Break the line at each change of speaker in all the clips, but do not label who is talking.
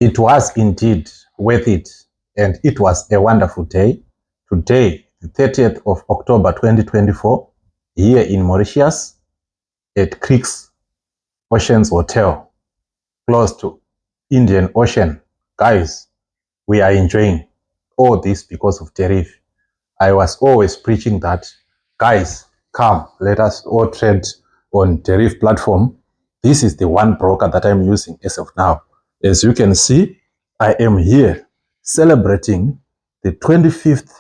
It was indeed worth it, and it was a wonderful day. Today, the 30th of October 2024, here in Mauritius, at Creeks Oceans Hotel, close to Indian Ocean. Guys, we are enjoying all this because of Deriv. I was always preaching that, guys, come, let us all trade on Deriv platform. This is the one broker that I'm using as of now. As you can see, I am here celebrating the 25th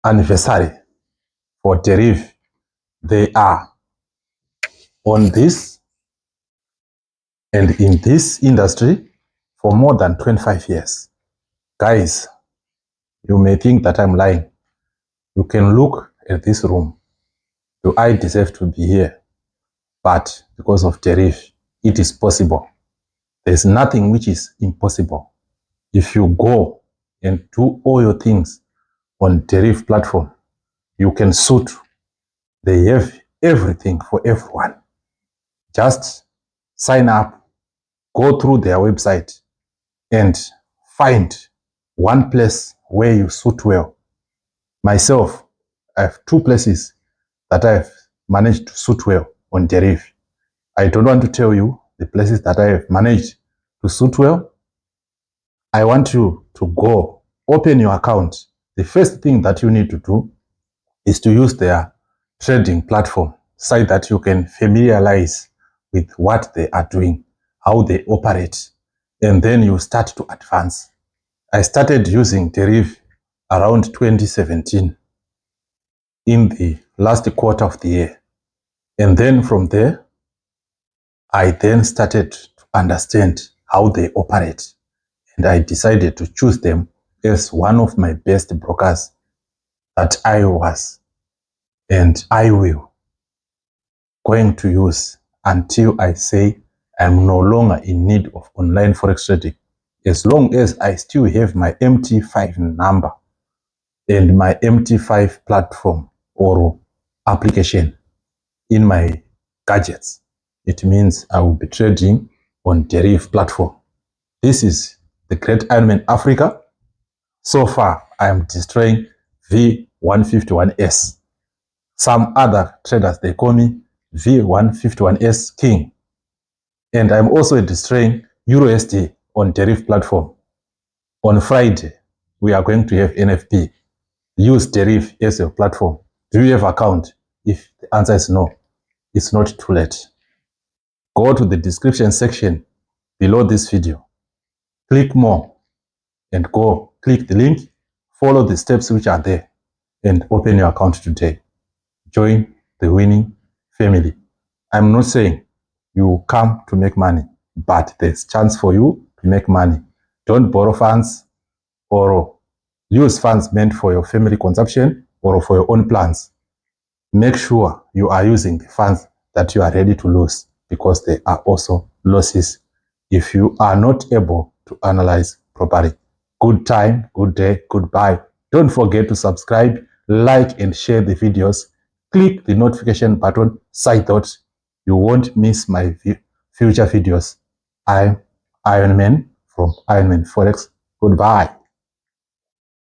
anniversary for Deriv. They are on this and in this industry for more than 25 years. Guys, you may think that I'm lying. You can look at this room. Do I deserve to be here? But because of Deriv, it is possible. There's nothing which is impossible. If you go and do all your things on Deriv platform, you can suit. They have everything for everyone. Just sign up, go through their website, and find one place where you suit well. Myself, I have two places that I've managed to suit well on Deriv. I don't want to tell you the places that I have managed to suit well. I want you to go open your account. The first thing that you need to do is to use their trading platform so that you can familiarize with what they are doing, how they operate, and then you start to advance. I started using Deriv around 2017 in the last quarter of the year. And then from there, I then started to understand how they operate. And I decided to choose them as one of my best brokers that I was and I will going to use until I say I'm no longer in need of online Forex trading. As long as I still have my MT5 number and my MT5 platform or application in my gadgets, it means I will be trading on Deriv platform. This is the Great Ironman Africa. So far, I am destroying V151S. Some other traders, they call me V151S King. And I'm also destroying EURUSD on Deriv platform. On Friday, we are going to have NFP. Use Deriv as your platform. Do you have an account? If the answer is no, it's not too late. Go to the description section below this video. Click more and go click the link. Follow the steps which are there and open your account today. Join the winning family. I'm not saying you come to make money, but there's chance for you to make money. Don't borrow funds or use funds meant for your family consumption or for your own plans. Make sure you are using the funds that you are ready to lose, because there are also losses if you are not able to analyze properly. Good time, good day, goodbye. Don't forget to subscribe, like and share the videos. Click the notification button so that you won't miss my future videos. I'm Ironman from Ironman Forex. Goodbye.